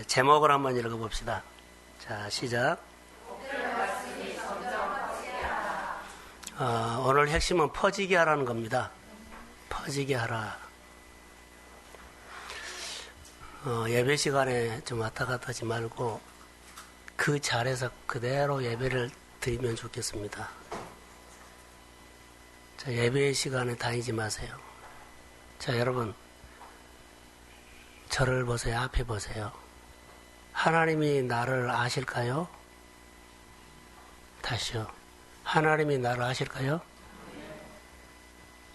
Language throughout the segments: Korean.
제목을 한번 읽어봅시다. 자, 시작. 오늘 핵심은 퍼지게 하라는 겁니다. 퍼지게 하라. 예배 시간에 좀 왔다 갔다 하지 말고 그 자리에서 그대로 예배를 드리면 좋겠습니다. 자, 예배 시간에 다니지 마세요. 자, 여러분, 저를 보세요. 앞에 보세요. 하나님이 나를 아실까요? 다시요. 하나님이 나를 아실까요?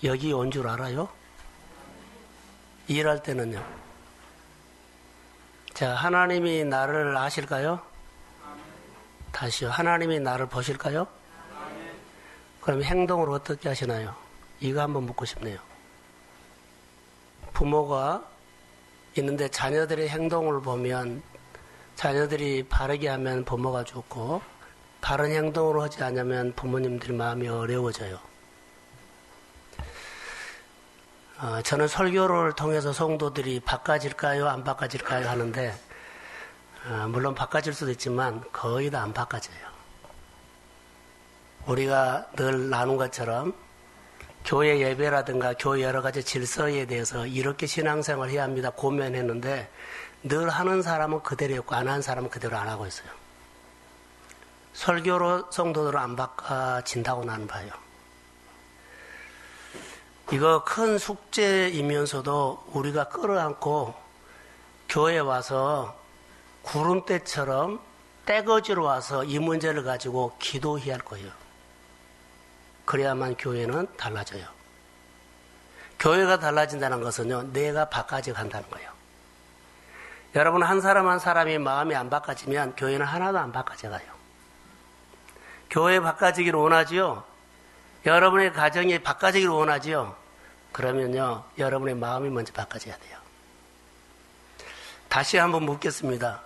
여기 온 줄 알아요? 일할 때는요. 자, 하나님이 나를 아실까요? 다시요. 하나님이 나를 보실까요? 그럼 행동을 어떻게 하시나요? 이거 한번 묻고 싶네요. 부모가 있는데 자녀들의 행동을 보면 자녀들이 바르게 하면 부모가 좋고 바른 행동을 하지 않으면 부모님들이 마음이 어려워져요. 저는 설교를 통해서 성도들이 바꿔질까요? 안 바꿔질까요? 하는데 물론 바꿔질 수도 있지만 거의 다 안 바꿔져요. 우리가 늘 나눈 것처럼 교회 예배라든가 교회 여러 가지 질서에 대해서 이렇게 신앙생활을 해야 합니다. 고면했는데 늘 하는 사람은 그대로였고 안 하는 사람은 그대로 안 하고 있어요. 설교로 성도들은 안 바꿔진다고 나는 봐요. 이거 큰 숙제이면서도 우리가 끌어안고 교회에 와서 구름대처럼 떼거지로 와서 이 문제를 가지고 기도해야 할 거예요. 그래야만 교회는 달라져요. 교회가 달라진다는 것은요, 내가 바꿔져 간다는 거예요. 여러분, 한 사람 한 사람이 마음이 안 바꿔지면 교회는 하나도 안 바꿔져 가요. 교회 바꿔지기를 원하지요? 여러분의 가정이 바꿔지기를 원하지요? 그러면요, 여러분의 마음이 먼저 바꿔져야 돼요. 다시 한번 묻겠습니다.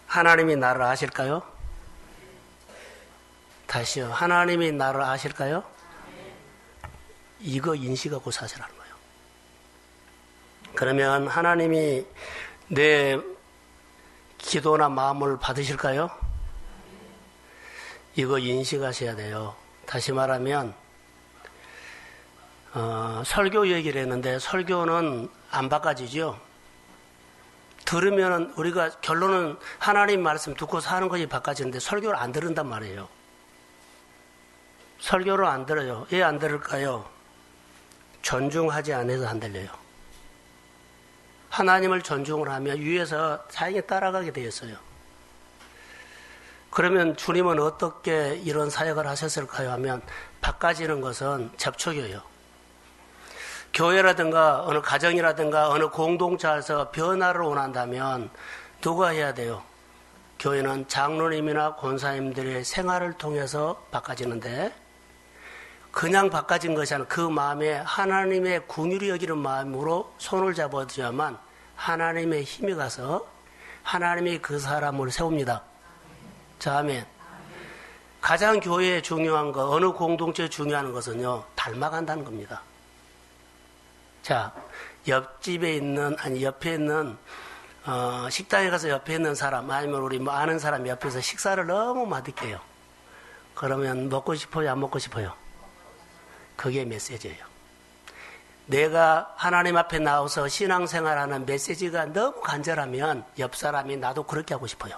하나님이 나를 아실까요? 다시요. 하나님이 나를 아실까요? 이거 인식하고 사시라는 거예요. 그러면 하나님이 내 기도나 마음을 받으실까요? 이거 인식하셔야 돼요. 다시 말하면 설교 얘기를 했는데 설교는 안 바꿔지죠. 들으면 우리가 결론은 하나님 말씀 듣고 사는 것이 바꿔지는데 설교를 안 들은단 말이에요. 설교를 안 들어요. 왜 안 들을까요? 존중하지 않아서 안 들려요. 하나님을 존중을 하면 위에서 자기가 따라가게 되었어요. 그러면 주님은 어떻게 이런 사역을 하셨을까요? 하면 바꿔지는 것은 접촉이에요. 교회라든가 어느 가정이라든가 어느 공동체에서 변화를 원한다면 누가 해야 돼요? 교회는 장로님이나 권사님들의 생활을 통해서 바꿔지는데 그냥 바꿔진 것이 아니라 그 마음에 하나님의 긍휼히 여기는 마음으로 손을 잡아줘야만 하나님의 힘이 가서 하나님이 그 사람을 세웁니다. 자, 아멘. 가장 교회에 중요한 거, 어느 공동체에 중요한 것은요, 닮아간다는 겁니다. 자, 옆집에 있는, 아니, 옆에 있는, 식당에 가서 옆에 있는 사람, 아니면 우리 뭐 아는 사람 옆에서 식사를 너무 맛있게 해요. 그러면 먹고 싶어요? 안 먹고 싶어요? 그게 메시지예요. 내가 하나님 앞에 나와서 신앙생활하는 메시지가 너무 간절하면 옆 사람이 나도 그렇게 하고 싶어요.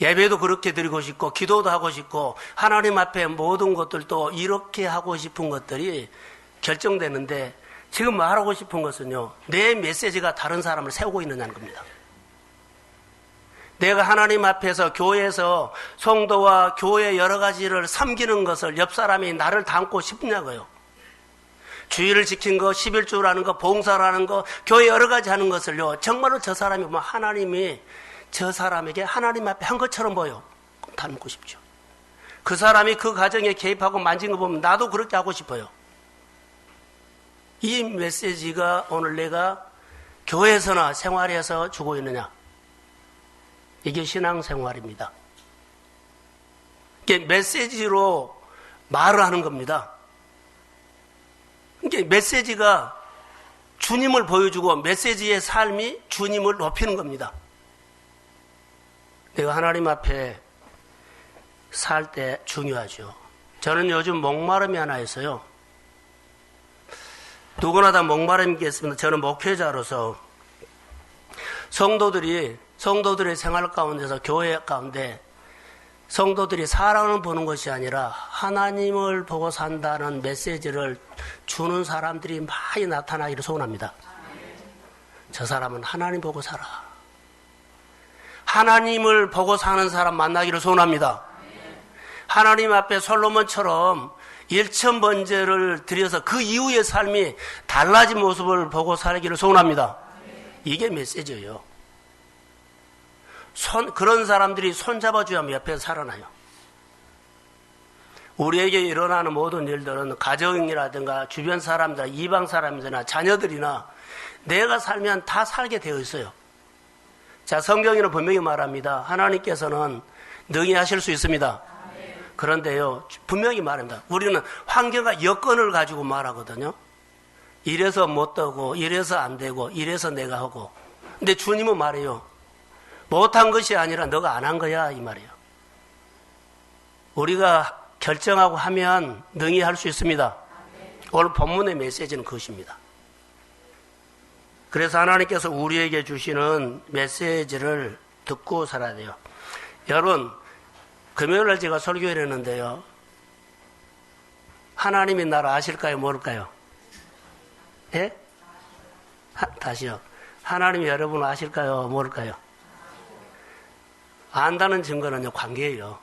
예배도 그렇게 드리고 싶고 기도도 하고 싶고 하나님 앞에 모든 것들도 이렇게 하고 싶은 것들이 결정되는데 지금 말하고 싶은 것은요, 내 메시지가 다른 사람을 세우고 있느냐는 겁니다. 내가 하나님 앞에서 교회에서 성도와 교회 여러 가지를 섬기는 것을 옆 사람이 나를 닮고 싶냐고요. 주의를 지킨 거, 11조를 하는 거, 봉사를 하는 거, 교회 여러 가지 하는 것을요, 정말로 저 사람이 보면 하나님이 저 사람에게 하나님 앞에 한 것처럼 보여. 그럼 닮고 싶죠. 그 사람이 그 가정에 개입하고 만진 거 보면 나도 그렇게 하고 싶어요. 이 메시지가 오늘 내가 교회에서나 생활에서 주고 있느냐? 이게 신앙생활입니다. 이게 메시지로 말을 하는 겁니다. 이게 메시지가 주님을 보여주고 메시지의 삶이 주님을 높이는 겁니다. 내가 하나님 앞에 살 때 중요하죠. 저는 요즘 목마름이 하나 있어요. 누구나 다 목마름이 있겠습니다. 저는 목회자로서 성도들의 생활 가운데서 교회 가운데 성도들이 사랑을 보는 것이 아니라 하나님을 보고 산다는 메시지를 주는 사람들이 많이 나타나기를 소원합니다. 저 사람은 하나님 보고 살아. 하나님을 보고 사는 사람 만나기를 소원합니다. 하나님 앞에 솔로몬처럼 일천번제를 드려서 그 이후의 삶이 달라진 모습을 보고 살기를 소원합니다. 이게 메시지예요. 그런 사람들이 손잡아줘야 옆에서 살아나요. 우리에게 일어나는 모든 일들은 가정이라든가 주변 사람들, 이방 사람들이나 자녀들이나 내가 살면 다 살게 되어 있어요. 자, 성경에는 분명히 말합니다. 하나님께서는 능히 하실 수 있습니다. 그런데요, 분명히 말합니다. 우리는 환경과 여건을 가지고 말하거든요. 이래서 못 되고, 이래서 안 되고, 이래서 내가 하고. 근데 주님은 말해요. 못한 것이 아니라 너가 안 한 거야, 이 말이에요. 우리가 결정하고 하면 능히 할 수 있습니다. 오늘 본문의 메시지는 그것입니다. 그래서 하나님께서 우리에게 주시는 메시지를 듣고 살아야 돼요. 여러분, 금요일날 제가 설교를 했는데요. 하나님이 나를 아실까요? 모를까요? 예? 다시요. 하나님이 여러분을 아실까요? 모를까요? 안다는 증거는요, 관계예요.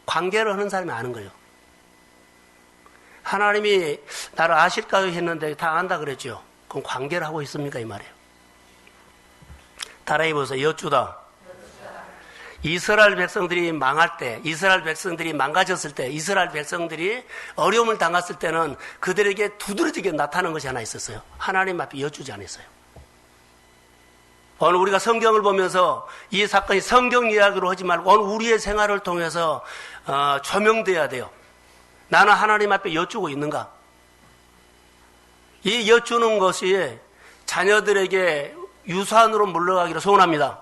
관계를 하는 사람이 아는 거예요. 하나님이 나를 아실까요? 했는데 다 안다 그랬죠. 그럼 관계를 하고 있습니까? 이 말이에요. 따라해 보세요. 여쭈다. 이스라엘 백성들이 망할 때, 이스라엘 백성들이 망가졌을 때, 이스라엘 백성들이 어려움을 당했을 때는 그들에게 두드러지게 나타나는 것이 하나 있었어요. 하나님 앞에 여쭈지 않았어요. 오늘 우리가 성경을 보면서 이 사건이 성경 이야기로 하지 말고 오늘 우리의 생활을 통해서 조명돼야 돼요. 나는 하나님 앞에 여쭈고 있는가? 이 여쭈는 것이 자녀들에게 유산으로 물러가기를 소원합니다.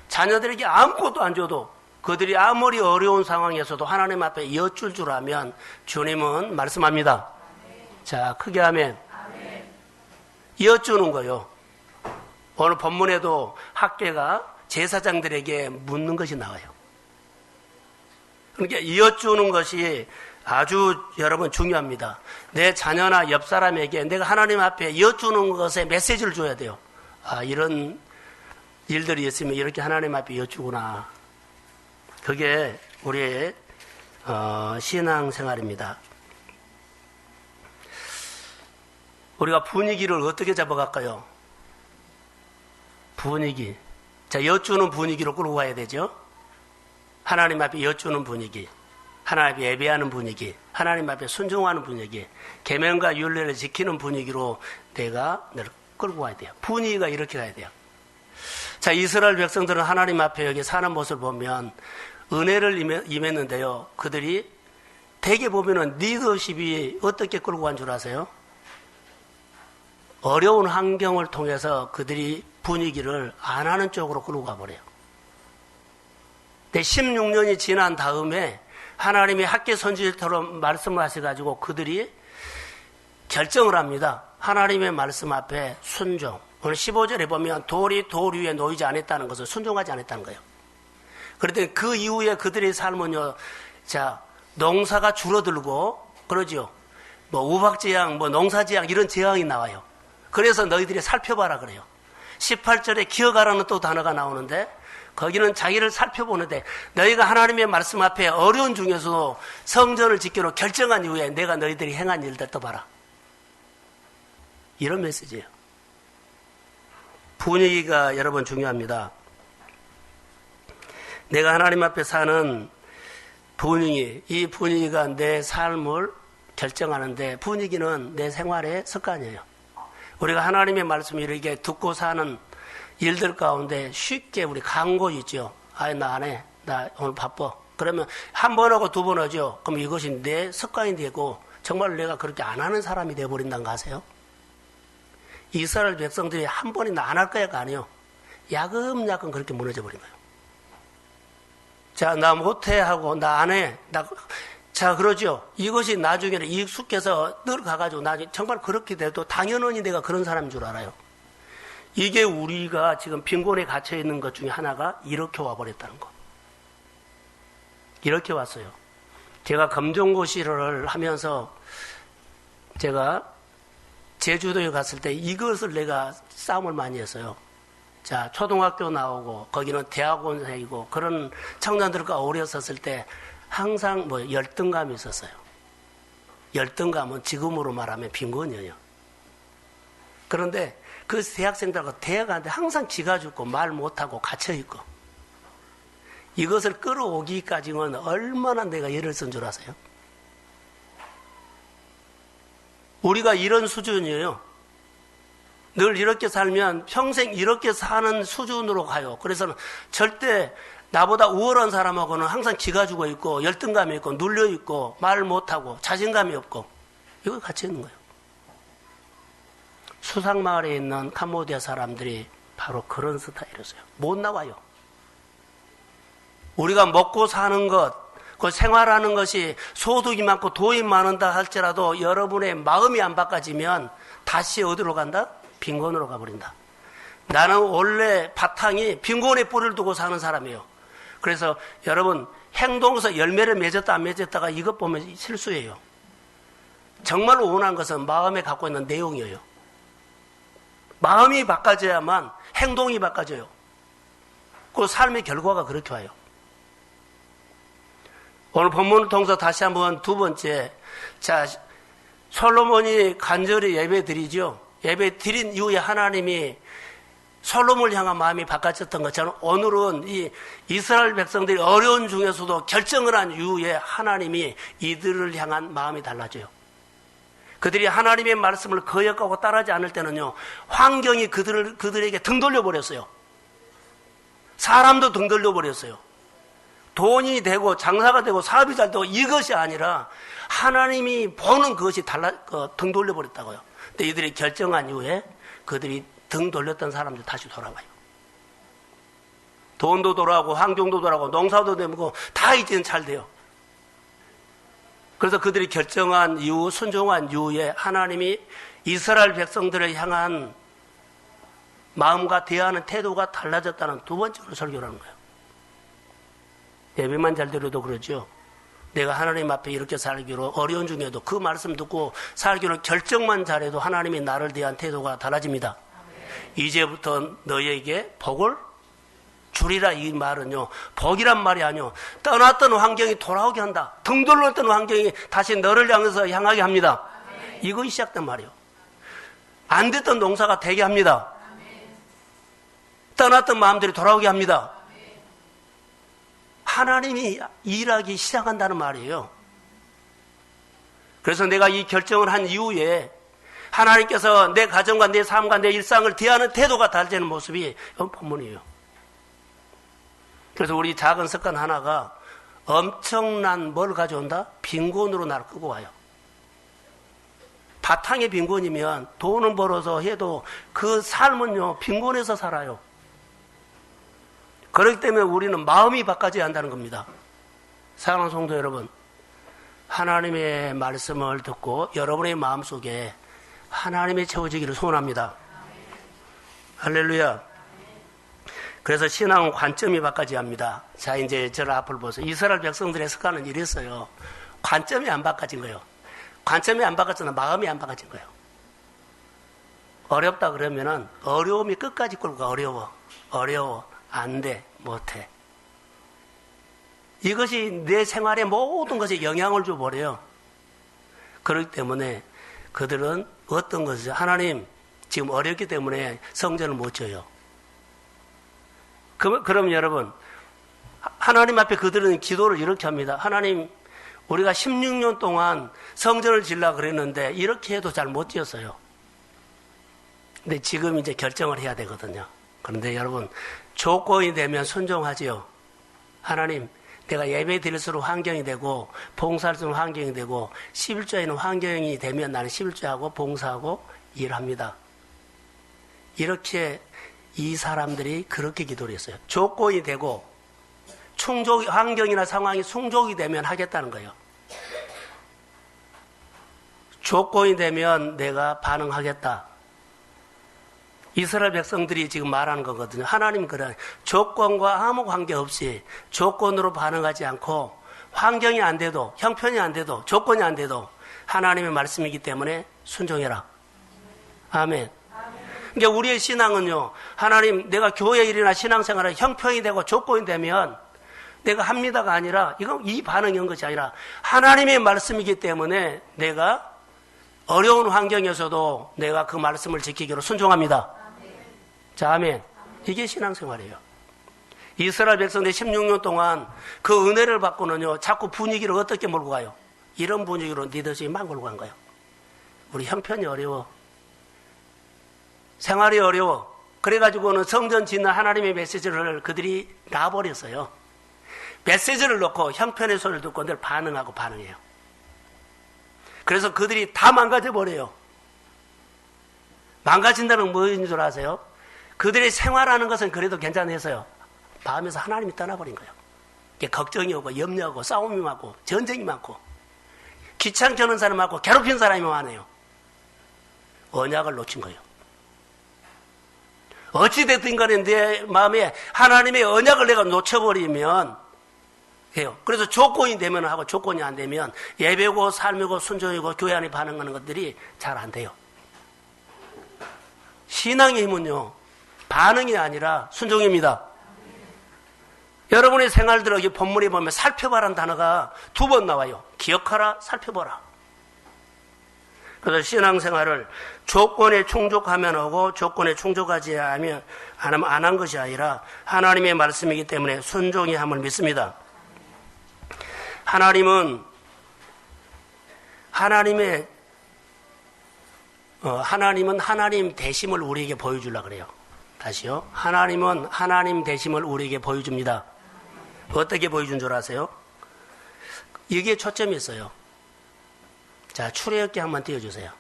자녀들에게 아무것도 안 줘도 그들이 아무리 어려운 상황에서도 하나님 앞에 여쭐 줄 알면 주님은 말씀합니다. 자, 크게 하면 여쭈는 거요. 오늘 본문에도 학계가 제사장들에게 묻는 것이 나와요. 그러니까 여쭈는 것이 아주 여러분 중요합니다. 내 자녀나 옆 사람에게 내가 하나님 앞에 여쭈는 것에 메시지를 줘야 돼요. 아, 이런 일들이 있으면 이렇게 하나님 앞에 여쭈구나. 그게 우리의 신앙생활입니다. 우리가 분위기를 어떻게 잡아갈까요? 분위기. 자, 여쭈는 분위기로 끌고 가야 되죠. 하나님 앞에 여쭈는 분위기, 하나님 앞에 예배하는 분위기, 하나님 앞에 순종하는 분위기, 계명과 율례를 지키는 분위기로 내가 늘 끌고 가야 돼요. 분위기가 이렇게 가야 돼요. 자, 이스라엘 백성들은 하나님 앞에 여기 사는 모습을 보면 은혜를 임했는데요. 그들이 대개 보면은 리더십이 어떻게 끌고 간 줄 아세요? 어려운 환경을 통해서 그들이 분위기를 안 하는 쪽으로 끌고 가버려요. 근데 16년이 지난 다음에 하나님이 학계 선지자처럼 말씀을 하셔가지고 그들이 결정을 합니다. 하나님의 말씀 앞에 순종. 오늘 15절에 보면 돌이 돌 위에 놓이지 않았다는 것을 순종하지 않았다는 거예요. 그런데 그 이후에 그들의 삶은요, 자, 농사가 줄어들고, 그러죠. 뭐 우박재앙, 뭐 농사재앙 이런 재앙이 나와요. 그래서 너희들이 살펴봐라 그래요. 18절에 기억하라는 또 단어가 나오는데, 거기는 자기를 살펴보는데, 너희가 하나님의 말씀 앞에 어려운 중에서도 성전을 짓기로 결정한 이후에 내가 너희들이 행한 일들 또 봐라. 이런 메시지예요. 분위기가 여러분 중요합니다. 내가 하나님 앞에 사는 분위기, 이 분위기가 내 삶을 결정하는데 분위기는 내 생활의 습관이에요. 우리가 하나님의 말씀을 이렇게 듣고 사는 일들 가운데 쉽게 우리 강고 있죠. 아이, 나 안 해. 나 오늘 바빠. 그러면 한 번 하고 두 번 하죠. 그럼 이것이 내 습관이 되고 정말 내가 그렇게 안 하는 사람이 되어버린다는 거 아세요? 이스라엘 백성들이 한 번이나 안 할 거야가 아니요. 야금야금 그렇게 무너져 버린 거예요. 자, 나 못해 하고 나 안 해. 자, 그러죠. 이것이 나중에는 익숙해서 늘 가가지고 나중에 정말 그렇게 돼도 당연히 내가 그런 사람인 줄 알아요. 이게 우리가 지금 빈곤에 갇혀 있는 것 중에 하나가 이렇게 와버렸다는 거. 이렇게 왔어요. 제가 검정고시를 하면서 제가 제주도에 갔을 때 이것을 내가 싸움을 많이 했어요. 자, 초등학교 나오고 거기는 대학원생이고 그런 청년들과 어울렸었을 때 항상 열등감이 있었어요. 열등감은 지금으로 말하면 빈곤이에요. 그런데 그 대학생들하고 대학 가는데 항상 지가 죽고 말 못하고 갇혀있고 이것을 끌어오기까지는 얼마나 내가 애를 쓴 줄 아세요? 우리가 이런 수준이에요. 늘 이렇게 살면 평생 이렇게 사는 수준으로 가요. 그래서는 절대 나보다 우월한 사람하고는 항상 지가 죽어 있고 열등감이 있고 눌려 있고 말 못하고 자신감이 없고 이거 같이 있는 거예요. 수상마을에 있는 캄보디아 사람들이 바로 그런 스타일이었어요. 못 나와요. 우리가 먹고 사는 것, 그 생활하는 것이 소득이 많고 돈이 많은다 할지라도 여러분의 마음이 안 바꿔지면 다시 어디로 간다? 빈곤으로 가버린다. 나는 원래 바탕이 빈곤에 뿌리를 두고 사는 사람이에요. 그래서 여러분 행동에서 열매를 맺었다 안 맺었다가 이것 보면 실수예요. 정말로 원하는 것은 마음에 갖고 있는 내용이에요. 마음이 바꿔져야만 행동이 바꿔져요. 그 삶의 결과가 그렇게 와요. 오늘 본문을 통해서 다시 한번 두 번째, 자, 솔로몬이 간절히 예배 드리죠. 예배 드린 이후에 하나님이 솔로몬을 향한 마음이 바꿔졌던 것처럼 오늘은 이 이스라엘 백성들이 어려운 중에서도 결정을 한 이후에 하나님이 이들을 향한 마음이 달라져요. 그들이 하나님의 말씀을 거역하고 따르지 않을 때는요, 환경이 그들에게 등 돌려버렸어요. 사람도 등 돌려버렸어요. 돈이 되고 장사가 되고 사업이 잘 되고 이것이 아니라 하나님이 보는 그것이 등 돌려버렸다고요. 근데 이들이 결정한 이후에 그들이 등 돌렸던 사람들 다시 돌아와요. 돈도 돌아오고 환경도 돌아오고 농사도 되고 다 이제는 잘 돼요. 그래서 그들이 결정한 이후 순종한 이후에 하나님이 이스라엘 백성들을 향한 마음과 대하는 태도가 달라졌다는 두 번째로 설교를 하는 거예요. 예배만 잘 드려도 그러죠. 내가 하나님 앞에 이렇게 살기로 어려운 중에도 그 말씀 듣고 살기로 결정만 잘해도 하나님이 나를 대한 태도가 달라집니다. 이제부터 너에게 복을 주리라. 이 말은요, 복이란 말이 아니요, 떠났던 환경이 돌아오게 한다. 등 돌렸던 환경이 다시 너를 향해서 향하게 합니다. 이거 시작된 말이에요. 안 됐던 농사가 되게 합니다. 떠났던 마음들이 돌아오게 합니다. 하나님이 일하기 시작한다는 말이에요. 그래서 내가 이 결정을 한 이후에 하나님께서 내 가정과 내 삶과 내 일상을 대하는 태도가 달라지는 모습이 본문이에요. 그래서 우리 작은 습관 하나가 엄청난 뭘 가져온다? 빈곤으로 나를 끌고 와요. 바탕에 빈곤이면 돈은 벌어서 해도 그 삶은요, 빈곤에서 살아요. 그렇기 때문에 우리는 마음이 바꿔져야 한다는 겁니다. 사랑하는 성도 여러분, 하나님의 말씀을 듣고 여러분의 마음속에 하나님이 채워지기를 소원합니다. 할렐루야. 그래서 신앙 관점이 바꿔져야 합니다. 자, 이제 저를 앞을 보세요. 이스라엘 백성들의 습관은 이랬어요. 관점이 안 바꿔진 거예요. 관점이 안 바뀌었으나 마음이 안 바꿔진 거예요. 어렵다 그러면은 어려움이 끝까지 끌고 가. 어려워. 안 돼. 못해. 이것이 내 생활의 모든 것에 영향을 줘버려요. 그렇기 때문에 그들은 어떤 것이죠? 하나님, 지금 어렵기 때문에 성전을 못 지어요. 그럼 여러분, 하나님 앞에 그들은 기도를 이렇게 합니다. 하나님, 우리가 16년 동안 성전을 지으려고 그랬는데 이렇게 해도 잘 못 지었어요. 근데 지금 이제 결정을 해야 되거든요. 그런데 여러분, 조건이 되면 순종하지요. 하나님, 내가 예배 드릴수록 환경이 되고 봉사할 수 있는 환경이 되고 11조에는 환경이 되면 나는 11조하고 봉사하고 일합니다. 이렇게 이 사람들이 그렇게 기도를 했어요. 조건이 되고 환경이나 상황이 충족이 되면 하겠다는 거예요. 조건이 되면 내가 반응하겠다. 이스라엘 백성들이 지금 말하는 거거든요. 하나님 그런 조건과 아무 관계없이 조건으로 반응하지 않고 환경이 안 돼도 형편이 안 돼도 조건이 안 돼도 하나님의 말씀이기 때문에 순종해라. 아멘. 그러니까 우리의 신앙은요. 하나님 내가 교회 일이나 신앙생활에 형편이 되고 조건이 되면 내가 합니다가 아니라 이건 이 반응인 것이 아니라 하나님의 말씀이기 때문에 내가 어려운 환경에서도 내가 그 말씀을 지키기로 순종합니다. 자, 아멘. 이게 신앙생활이에요. 이스라엘 백성들 16년 동안 그 은혜를 받고는요, 자꾸 분위기를 어떻게 몰고 가요? 이런 분위기로 리더십이 막 몰고 간 거예요. 우리 형편이 어려워. 생활이 어려워. 그래가지고는 성전 짓는 하나님의 메시지를 그들이 놔버렸어요. 메시지를 놓고 형편의 소리를 듣고 늘 반응하고 반응해요. 그래서 그들이 다 망가져버려요. 망가진다는 건 뭐인 줄 아세요? 그들이 생활하는 것은 그래도 괜찮아서요. 마음에서 하나님이 떠나버린 거예요. 걱정이 오고 염려하고 싸움이 많고 전쟁이 많고 귀찮게 하는 사람이 많고 괴롭힌 사람이 많아요. 언약을 놓친 거예요. 어찌됐든 간에 내 마음에 하나님의 언약을 내가 놓쳐버리면 해요. 그래서 조건이 되면 하고 조건이 안 되면 예배고 삶이고 순종이고 교회 안에 반응하는 것들이 잘 안 돼요. 신앙의 힘은요. 반응이 아니라 순종입니다. 여러분의 생활들어 여기 본문에 보면 살펴봐라는 단어가 2번 나와요. 기억하라, 살펴보라. 그래서 신앙생활을 조건에 충족하면 하고 조건에 충족하지 않으면 안 한 것이 아니라 하나님의 말씀이기 때문에 순종이 함을 믿습니다. 하나님은 하나님 되심을 우리에게 보여주려고 그래요. 다시요. 하나님은 하나님 되심을 우리에게 보여줍니다. 어떻게 보여준 줄 아세요? 여기에 초점이 있어요. 자, 출애굽기 한번 띄워주세요.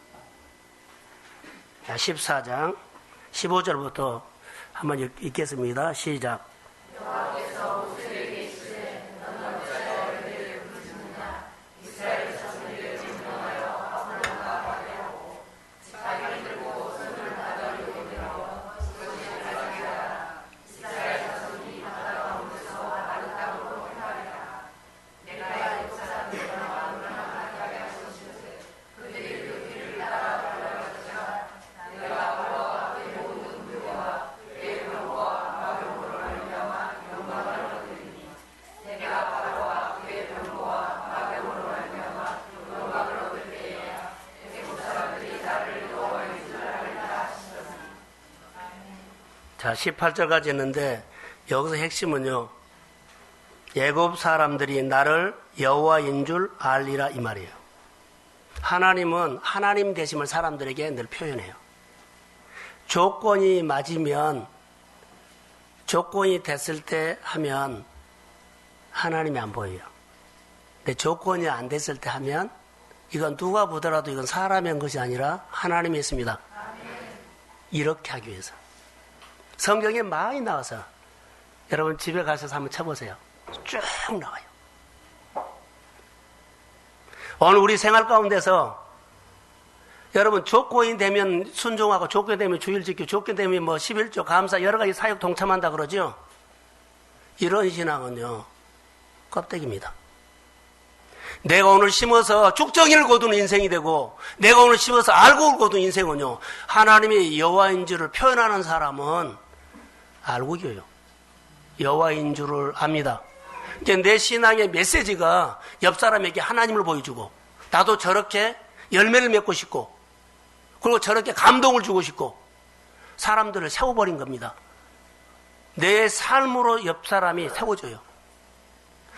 자, 14장 15절부터 한번 읽겠습니다. 시작. 자, 18절까지 했는데 여기서 핵심은요. 애굽 사람들이 나를 여호와인 줄 알리라 이 말이에요. 하나님은 하나님 되심을 사람들에게 늘 표현해요. 조건이 맞으면 조건이 됐을 때 하면 하나님이 안 보여요. 근데 조건이 안 됐을 때 하면 이건 누가 보더라도 이건 사람이 한 것이 아니라 하나님이 했습니다. 이렇게 하기 위해서. 성경에 많이 나와서 여러분 집에 가셔서 한번 쳐보세요. 쭉 나와요. 오늘 우리 생활 가운데서 여러분 조건이 되면 순종하고 조건이 되면 주일 지키고 조건이 되면 뭐 11조 감사 여러 가지 사역 동참한다 그러죠. 이런 신앙은요 껍데기입니다. 내가 오늘 심어서 죽정이를 거두는 인생이 되고 내가 오늘 심어서 알곡을 거두는 인생은요 하나님의 여호와인 줄을 표현하는 사람은 알곡이에요. 여호와인 줄을 압니다. 이제 내 신앙의 메시지가 옆 사람에게 하나님을 보여주고 나도 저렇게 열매를 맺고 싶고 그리고 저렇게 감동을 주고 싶고 사람들을 세워버린 겁니다. 내 삶으로 옆 사람이 세워져요.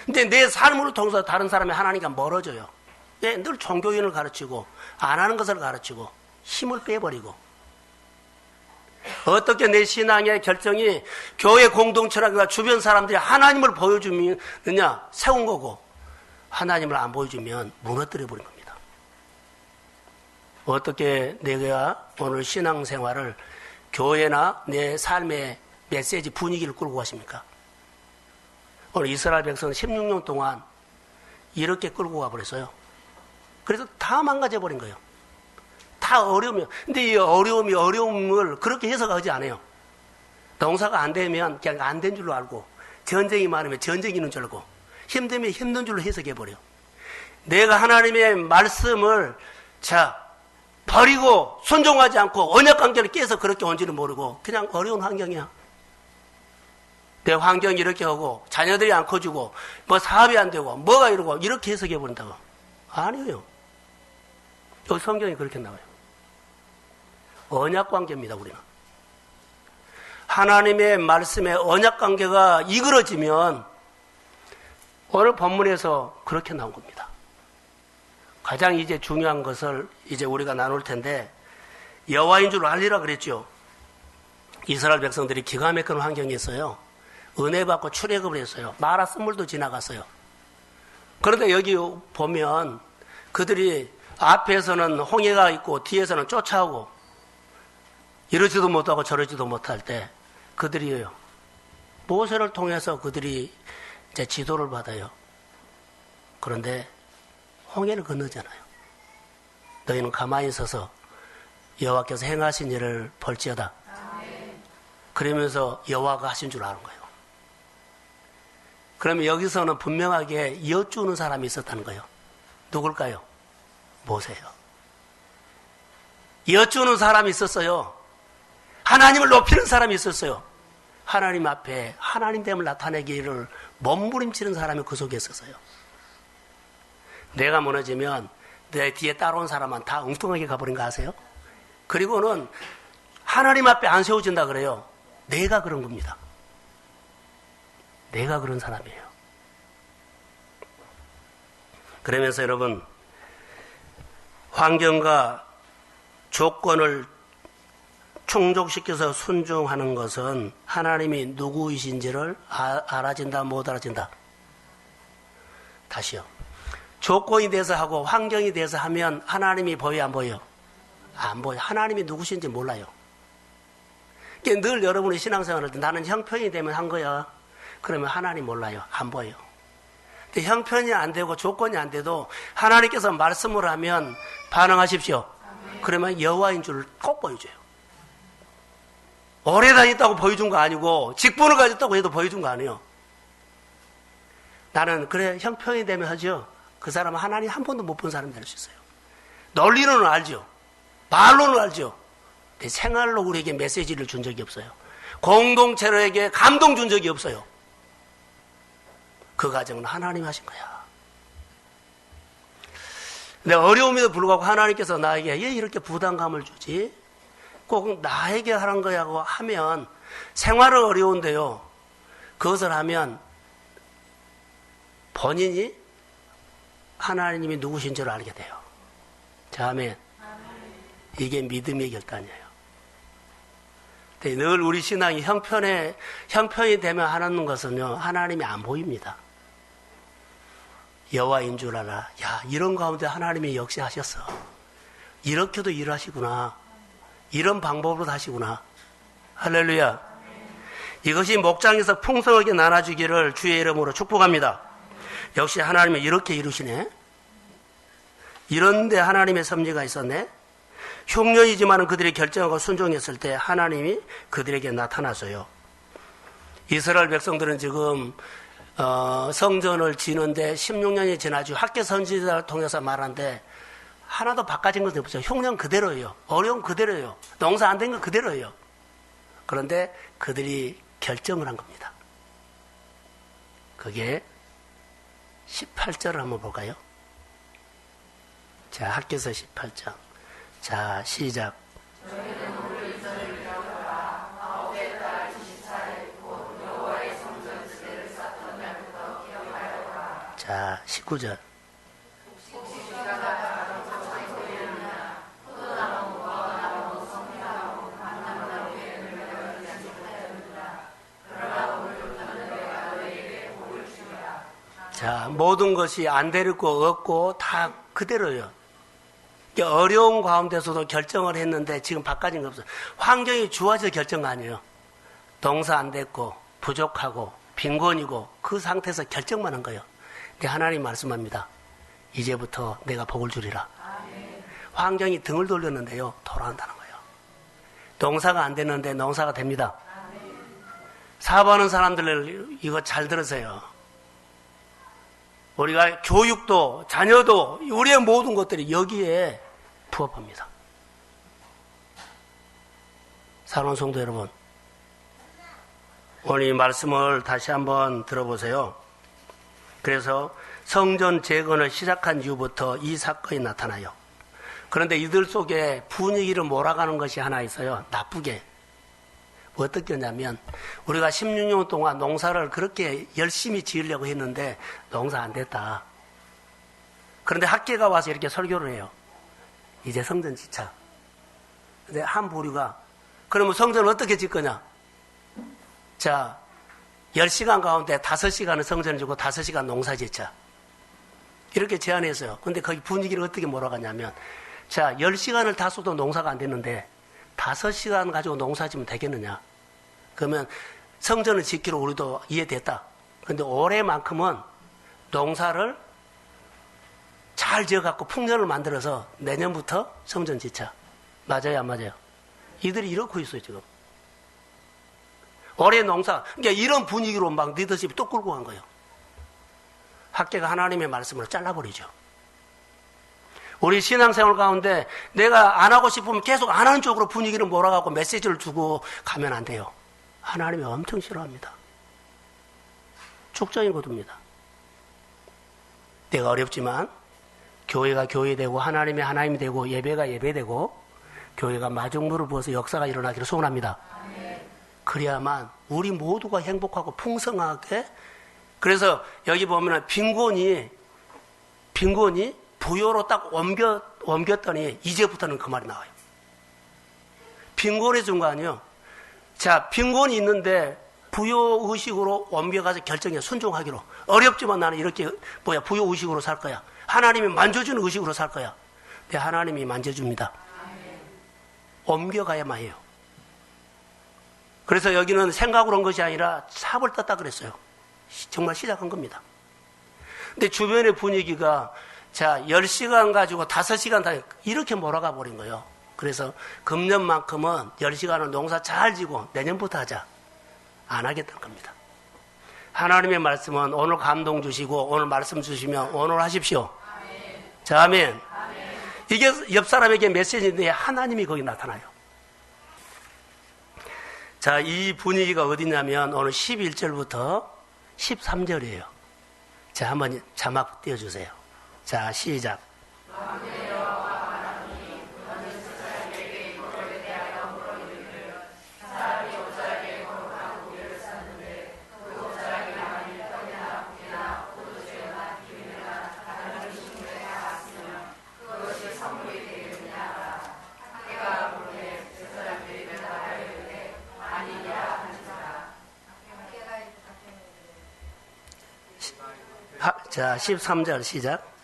근데 내 삶으로 통해서 다른 사람이 하나님과 멀어져요. 왜? 늘 종교인을 가르치고 안 하는 것을 가르치고 힘을 빼버리고 어떻게 내 신앙의 결정이 교회 공동체라든가 주변 사람들이 하나님을 보여주느냐 세운 거고 하나님을 안 보여주면 무너뜨려 버린 겁니다. 어떻게 내가 오늘 신앙생활을 교회나 내 삶의 메시지 분위기를 끌고 가십니까? 오늘 이스라엘 백성은 16년 동안 이렇게 끌고 가버렸어요. 그래서 다 망가져버린 거예요. 다 어려움이요. 근데 이 어려움을 그렇게 해석하지 않아요. 농사가 안 되면 그냥 안 된 줄로 알고, 전쟁이 많으면 전쟁이 있는 줄 알고, 힘들면 힘든 줄로 해석해버려. 내가 하나님의 말씀을 버리고 순종하지 않고 언약관계를 깨서 그렇게 온지는 모르고 그냥 어려운 환경이야. 내 환경이 이렇게 하고 자녀들이 안 커지고 뭐 사업이 안 되고 뭐가 이러고 이렇게 해석해버린다고. 아니에요. 여기 성경이 그렇게 나와요. 언약관계입니다. 우리는. 하나님의 말씀에 언약관계가 이끌어지면 오늘 본문에서 그렇게 나온 겁니다. 가장 이제 중요한 것을 이제 우리가 나눌 텐데, 여호와인 줄 알리라 그랬죠. 이스라엘 백성들이 기가 막힌 환경에 있어요. 은혜 받고 출애굽을 했어요. 마라 쓴물도 지나갔어요. 그런데 여기 보면 그들이 앞에서는 홍해가 있고 뒤에서는 쫓아오고 이러지도 못하고 저러지도 못할 때 그들이요, 모세를 통해서 그들이 이제 지도를 받아요. 그런데 홍해를 건너잖아요. 너희는 가만히 서서 여호와께서 행하신 일을 볼지어다. 그러면서 여호와가 하신 줄 아는 거예요. 그러면 여기서는 분명하게 여쭈는 사람이 있었다는 거예요. 누굴까요? 모세요. 여쭈는 사람이 있었어요. 하나님을 높이는 사람이 있었어요. 하나님 앞에 하나님됨을 나타내기를 몸부림치는 사람이 그 속에 있었어요. 내가 무너지면 내 뒤에 따라온 사람은 다 엉뚱하게 가버린 거 아세요? 그리고는 하나님 앞에 안 세워진다 그래요. 내가 그런 겁니다. 내가 그런 사람이에요. 그러면서 여러분, 환경과 조건을 충족시켜서 순종하는 것은 하나님이 누구이신지를 알아진다, 못 알아진다? 다시요. 조건이 돼서 하고 환경이 돼서 하면 하나님이 보여, 안 보여? 안 보여. 하나님이 누구신지 몰라요. 그러니까 늘 여러분이 신앙생활할 때 나는 형편이 되면 한 거야. 그러면 하나님 몰라요. 안 보여. 근데 형편이 안 되고 조건이 안 돼도 하나님께서 말씀을 하면 반응하십시오. 그러면 여호와인 줄 꼭 보여줘요. 오래 다녔다고 보여준 거 아니고 직분을 가졌다고 해도 보여준 거 아니에요. 나는 그래 형편이 되면 하죠. 그 사람은 하나님 한 번도 못 본 사람이 될 수 있어요. 논리로는 알죠. 말로는 알죠. 근데 생활로 우리에게 메시지를 준 적이 없어요. 공동체로에게 감동 준 적이 없어요. 그 과정은 하나님 하신 거야. 근데 어려움에도 불구하고 하나님께서 나에게 왜 이렇게 부담감을 주지? 꼭 나에게 하는 거야고 하면 생활은 어려운데요. 그것을 하면 본인이 하나님이 누구신 줄 알게 돼요. 자, 아멘. 이게 믿음의 결단이에요. 늘 우리 신앙이 형편이 되면 하는 것은요, 하나님이 안 보입니다. 여호와인 줄 알아. 야, 이런 가운데 하나님이 역시 하셨어. 이렇게도 일하시구나. 이런 방법으로 하시구나. 할렐루야. 이것이 목장에서 풍성하게 나눠주기를 주의 이름으로 축복합니다. 역시 하나님은 이렇게 이루시네. 이런데 하나님의 섭리가 있었네. 흉년이지만 그들이 결정하고 순종했을 때 하나님이 그들에게 나타나서요. 이스라엘 백성들은 지금 성전을 지는데 16년이 지나죠. 학계 선지자를 통해서 말하는데 하나도 바꿔진 것도 없어요. 흉년 그대로예요. 어려움 그대로예요. 농사 안 된 거 그대로예요. 그런데 그들이 결정을 한 겁니다. 그게 18절을 한번 볼까요? 자, 학교서 18장. 자, 시작. 자, 19절. 자, 모든 것이 안 되고 없고 다 그대로예요. 어려운 가운데서도 결정을 했는데 지금 바꿔진 거 없어요. 환경이 좋아져서 결정 아니에요. 농사 안 됐고 부족하고 빈곤이고 그 상태에서 결정만 한 거예요. 근데 하나님 말씀합니다. 이제부터 내가 복을 주리라. 환경이 등을 돌렸는데요. 돌아온다는 거예요. 농사가 안 됐는데 농사가 됩니다. 사업하는 사람들 이거 잘 들으세요. 우리가 교육도 자녀도 우리의 모든 것들이 여기에 부합합니다. 사랑하는 성도 여러분, 오늘 이 말씀을 다시 한번 들어보세요. 그래서 성전 재건을 시작한 이후부터 이 사건이 나타나요. 그런데 이들 속에 분위기를 몰아가는 것이 하나 있어요. 나쁘게. 어떻게 하냐면 우리가 16년 동안 농사를 그렇게 열심히 지으려고 했는데 농사 안 됐다. 그런데 학계가 와서 이렇게 설교를 해요. 이제 성전 짓자. 근데 한 부류가 그러면 성전을 어떻게 짓거냐? 자, 10시간 가운데 5시간은 성전을 짓고 5시간 농사 짓자. 이렇게 제안했어요. 근데 거기 분위기를 어떻게 몰아가냐면 자, 10시간을 다 써도 농사가 안 됐는데 5시간 가지고 농사 지면 되겠느냐? 그러면 성전을 짓기로 우리도 이해됐다. 그런데 올해만큼은 농사를 잘 지어갖고 풍년을 만들어서 내년부터 성전 짓자. 맞아요, 안 맞아요? 이들이 이러고 있어요, 지금. 올해 농사, 그러니까 이런 분위기로 막 리더십이 또 끌고 간 거예요. 학계가 하나님의 말씀으로 잘라버리죠. 우리 신앙생활 가운데 내가 안 하고 싶으면 계속 안 하는 쪽으로 분위기를 몰아가고 메시지를 주고 가면 안 돼요. 하나님이 엄청 싫어합니다. 축적인 것입니다. 내가 어렵지만 교회가 교회되고 하나님이 하나님이 되고 예배가 예배되고 교회가 마중물을 부어서 역사가 일어나기를 소원합니다. 그래야만 우리 모두가 행복하고 풍성하게. 그래서 여기 보면 빈곤이 부요로 딱 옮겼더니 이제부터는 그 말이 나와요. 빈곤의 순간이요. 자, 빈곤이 있는데 부요의식으로 옮겨가서 결정해 순종하기로. 어렵지만 나는 이렇게 부요의식으로 살 거야. 하나님이 만져주는 의식으로 살 거야. 근데 하나님이 만져줍니다. 옮겨가야만 해요. 그래서 여기는 생각으로 한 것이 아니라 삽을 떴다 그랬어요. 정말 시작한 겁니다. 근데 주변의 분위기가 자, 10시간 가지고 5시간 다 이렇게 몰아가 버린 거예요. 그래서 금년만큼은 10시간을 농사 잘 지고 내년부터 하자. 안 하겠다는 겁니다. 하나님의 말씀은 오늘 감동 주시고 오늘 말씀 주시면 오늘 하십시오. 아멘. 자, 아멘. 아멘. 이게 옆 사람에게 메시지인데 하나님이 거기 나타나요. 자, 이 분위기가 어디냐면 오늘 11절부터 13절이에요. 자, 한번 자막 띄워주세요. 자, 시작. 자, 13절 시작.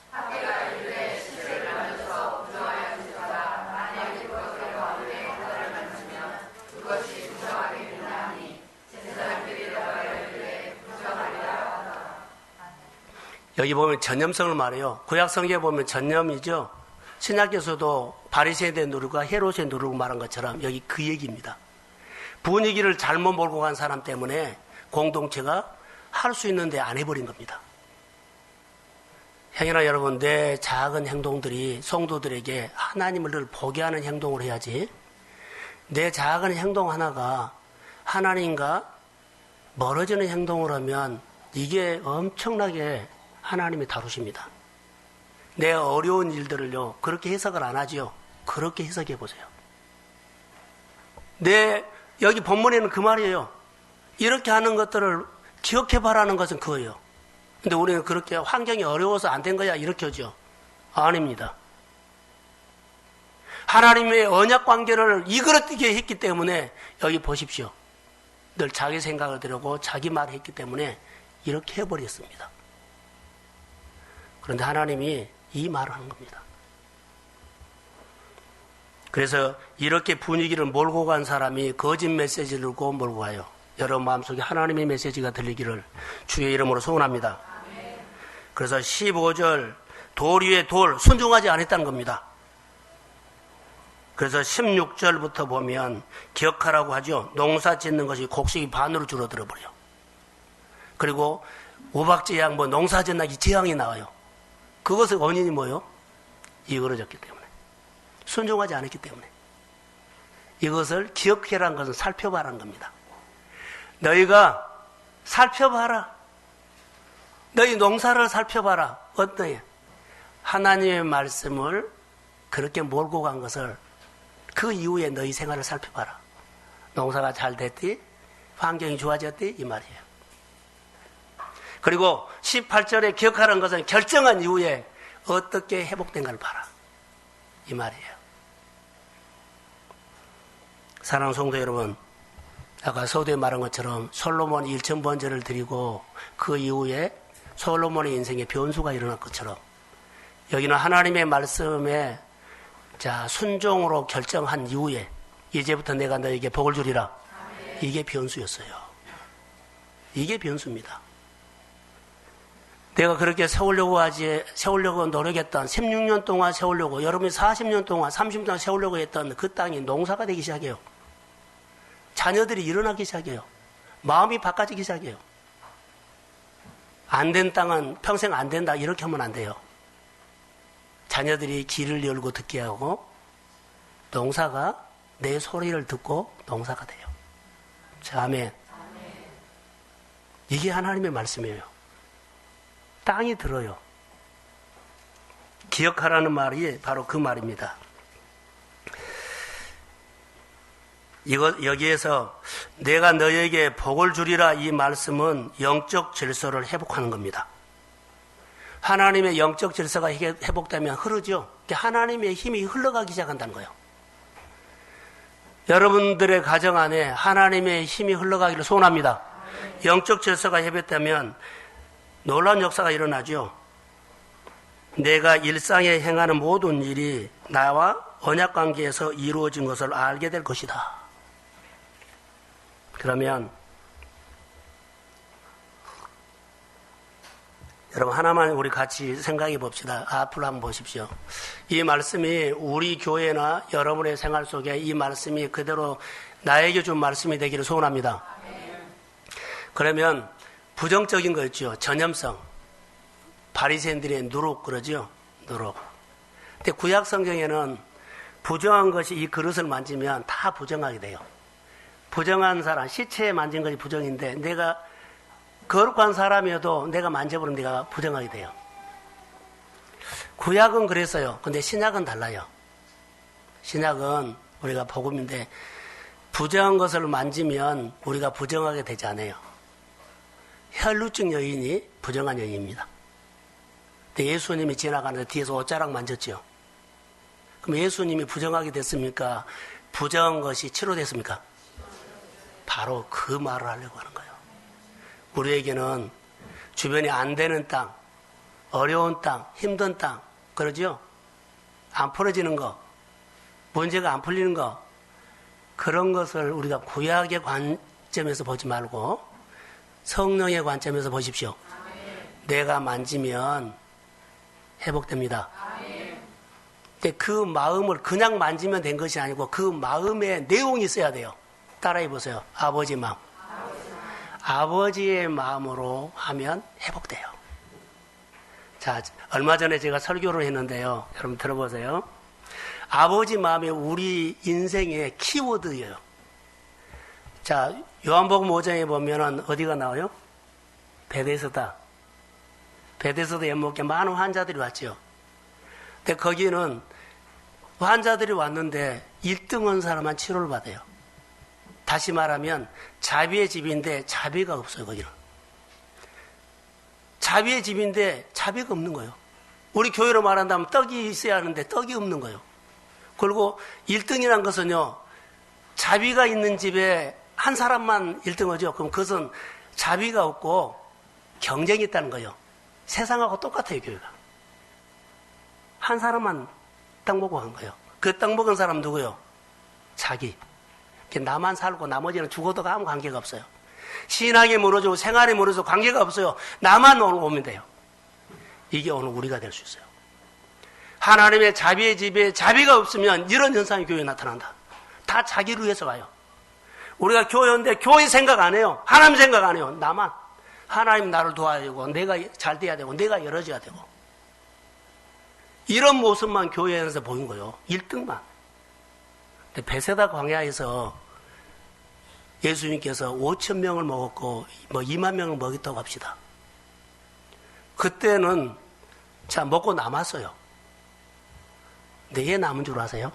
여기 보면 전념성을 말해요. 구약성경에 보면 전념이죠. 신약에서도 바리새인의 누르고 헤롯의 누르고 말한 것처럼 여기 그 얘기입니다. 분위기를 잘못 몰고 간 사람 때문에 공동체가 할 수 있는데 안 해버린 겁니다. 형이나 여러분, 내 작은 행동들이 성도들에게 하나님을 늘 보게 하는 행동을 해야지, 내 작은 행동 하나가 하나님과 멀어지는 행동을 하면 이게 엄청나게 하나님이 다루십니다. 내 어려운 일들을요, 그렇게 해석을 안 하죠. 그렇게 해석해 보세요. 여기 본문에는 그 말이에요. 이렇게 하는 것들을 기억해 봐라는 것은 그거예요. 근데 우리는 그렇게 환경이 어려워서 안 된 거야 이렇게 하죠. 아닙니다. 하나님의 언약 관계를 이그러뜨게 했기 때문에 여기 보십시오. 늘 자기 생각을 들이고 자기 말을 했기 때문에 이렇게 해버렸습니다. 그런데 하나님이 이 말을 하는 겁니다. 그래서 이렇게 분위기를 몰고 간 사람이 거짓 메시지를 들고 몰고 가요. 여러분 마음속에 하나님의 메시지가 들리기를 주의 이름으로 소원합니다. 그래서 15절 돌 위에 돌 순종하지 않았다는 겁니다. 그래서 16절부터 보면 기억하라고 하죠. 농사 짓는 것이 곡식이 반으로 줄어들어 버려요. 그리고 우박지향 농사 짓나기 지향이 나와요. 그것의 원인이 뭐예요? 이그러졌기 때문에. 순종하지 않았기 때문에. 이것을 기억해라는 것은 살펴봐라는 겁니다. 너희가 살펴봐라. 너희 농사를 살펴봐라. 어떠해? 하나님의 말씀을 그렇게 몰고 간 것을 그 이후에 너희 생활을 살펴봐라. 농사가 잘 됐디? 환경이 좋아졌디? 이 말이에요. 그리고 18절에 기억하라는 것은 결정한 이후에 어떻게 회복된가를 봐라. 이 말이에요. 사랑하는 성도 여러분, 아까 서두에 말한 것처럼 솔로몬이 1000번제를 드리고 그 이후에 솔로몬의 인생에 변수가 일어날 것처럼 여기는 하나님의 말씀에 순종으로 결정한 이후에 이제부터 내가 너에게 복을 주리라. 이게 변수였어요. 이게 변수입니다. 내가 그렇게 세우려고 노력했던 16년 동안 세우려고 여러분이 40년 동안 30년 동안 세우려고 했던 그 땅이 농사가 되기 시작해요. 자녀들이 일어나기 시작해요. 마음이 바꿔지기 시작해요. 안 된 땅은 평생 안 된다 이렇게 하면 안 돼요. 자녀들이 귀를 열고 듣게 하고 농사가 내 소리를 듣고 농사가 돼요. 자, 아멘. 이게 하나님의 말씀이에요. 땅이 들어요. 기억하라는 말이 바로 그 말입니다. 여기에서 내가 너에게 복을 주리라 이 말씀은 영적 질서를 회복하는 겁니다. 하나님의 영적 질서가 회복되면 흐르죠. 하나님의 힘이 흘러가기 시작한다는 거예요. 여러분들의 가정 안에 하나님의 힘이 흘러가기를 소원합니다. 영적 질서가 회복되면 놀라운 역사가 일어나죠. 내가 일상에 행하는 모든 일이 나와 언약관계에서 이루어진 것을 알게 될 것이다. 그러면 여러분 하나만 우리 같이 생각해 봅시다. 앞으로 한번 보십시오. 이 말씀이 우리 교회나 여러분의 생활 속에 이 말씀이 그대로 나에게 준 말씀이 되기를 소원합니다. 그러면 부정적인 거 있죠. 전염성. 바리새인들의 누룩 그러죠. 누룩. 근데 구약 성경에는 부정한 것이 이 그릇을 만지면 다 부정하게 돼요. 부정한 사람, 시체에 만진 것이 부정인데 내가 거룩한 사람이어도 내가 만져보면 내가 부정하게 돼요. 구약은 그랬어요. 근데 신약은 달라요. 신약은 우리가 복음인데 부정한 것을 만지면 우리가 부정하게 되지 않아요. 혈루증 여인이 부정한 여인입니다. 근데 예수님이 지나가는데 뒤에서 옷자락 만졌죠. 그럼 예수님이 부정하게 됐습니까? 부정한 것이 치료됐습니까? 바로 그 말을 하려고 하는 거예요. 우리에게는 주변에 안 되는 땅, 어려운 땅, 힘든 땅, 그러죠? 안 풀어지는 거, 문제가 안 풀리는 거, 그런 것을 우리가 구약의 관점에서 보지 말고 성령의 관점에서 보십시오. 내가 만지면 회복됩니다. 근데 그 마음을 그냥 만지면 된 것이 아니고 그 마음에 내용이 있어야 돼요. 따라해 보세요. 아버지 마음. 아버지의 마음으로 하면 회복돼요. 자, 얼마 전에 제가 설교를 했는데요. 여러분 들어보세요. 아버지 마음이 우리 인생의 키워드예요. 자, 요한복음 5장에 보면은 어디가 나와요? 베데스다. 베데스다 연못에 많은 환자들이 왔죠. 근데 거기는 환자들이 왔는데 1등 한 사람만 치료를 받아요. 다시 말하면 자비의 집인데 자비가 없어요. 거기는. 자비의 집인데 자비가 없는 거예요. 우리 교회로 말한다면 떡이 있어야 하는데 떡이 없는 거예요. 그리고 1등이란 것은요. 자비가 있는 집에 한 사람만 1등하죠. 그럼 그것은 자비가 없고 경쟁이 있다는 거예요. 세상하고 똑같아요. 교회가. 한 사람만 딱 보고 한 거예요. 그 떡 먹은 사람 누구요? 자기. 나만 살고 나머지는 죽어도 아무 관계가 없어요. 신앙이 무너지고 생활이 무너지고 관계가 없어요. 나만 오면 돼요. 이게 오늘 우리가 될 수 있어요. 하나님의 자비의 집에 자비가 없으면 이런 현상이 교회에 나타난다. 다 자기를 위해서 가요. 우리가 교회인데 교회 생각 안 해요. 하나님 생각 안 해요. 나만. 하나님 나를 도와야 되고 내가 잘 돼야 되고 내가 열어져야 되고 이런 모습만 교회에서 보인 거예요. 1등만. 근데 베세다 광야에서 예수님께서 5천 명을 먹었고 2만 명을 먹였다고 합시다. 그때는 자 먹고 남았어요. 근데 얘 남은 줄 아세요?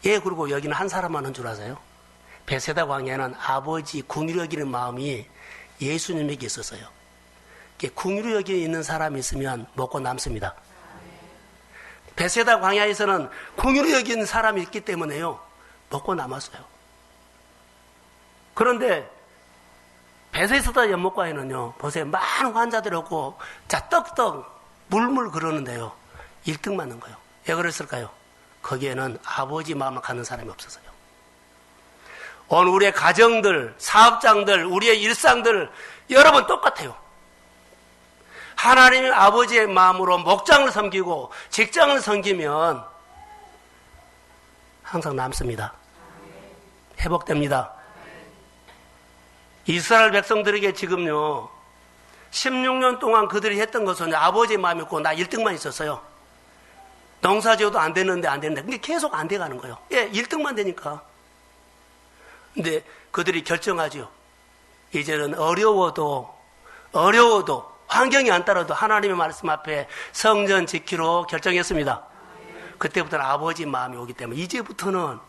얘 그리고 여기는 한 사람만 한 줄 아세요? 베세다 광야는 아버지 궁휼히 여기는 마음이 예수님에게 있었어요. 궁휼히 여기 있는 사람이 있으면 먹고 남습니다. 베세다 광야에서는 궁휼히 여기는 사람이 있기 때문에요. 먹고 남았어요. 그런데 베세다 연못가에는요. 보세요. 많은 환자들이 없고 자 떡떡 물물 그러는데요. 1등 맞는 거예요. 왜 그랬을까요? 거기에는 아버지 마음을 갖는 사람이 없어서요. 오늘 우리의 가정들, 사업장들, 우리의 일상들 여러분 똑같아요. 하나님의 아버지의 마음으로 목장을 섬기고 직장을 섬기면 항상 남습니다. 회복됩니다. 이스라엘 백성들에게 지금요 16년 동안 그들이 했던 것은 아버지의 마음이었고 나 1등만 있었어요. 농사지어도 안 됐는데 근데 계속 안 돼가는 거예요. 1등만 되니까. 근데 그들이 결정하죠. 이제는 어려워도 환경이 안 따라도 하나님의 말씀 앞에 성전 지키로 결정했습니다. 그때부터는 아버지 마음이 오기 때문에 이제부터는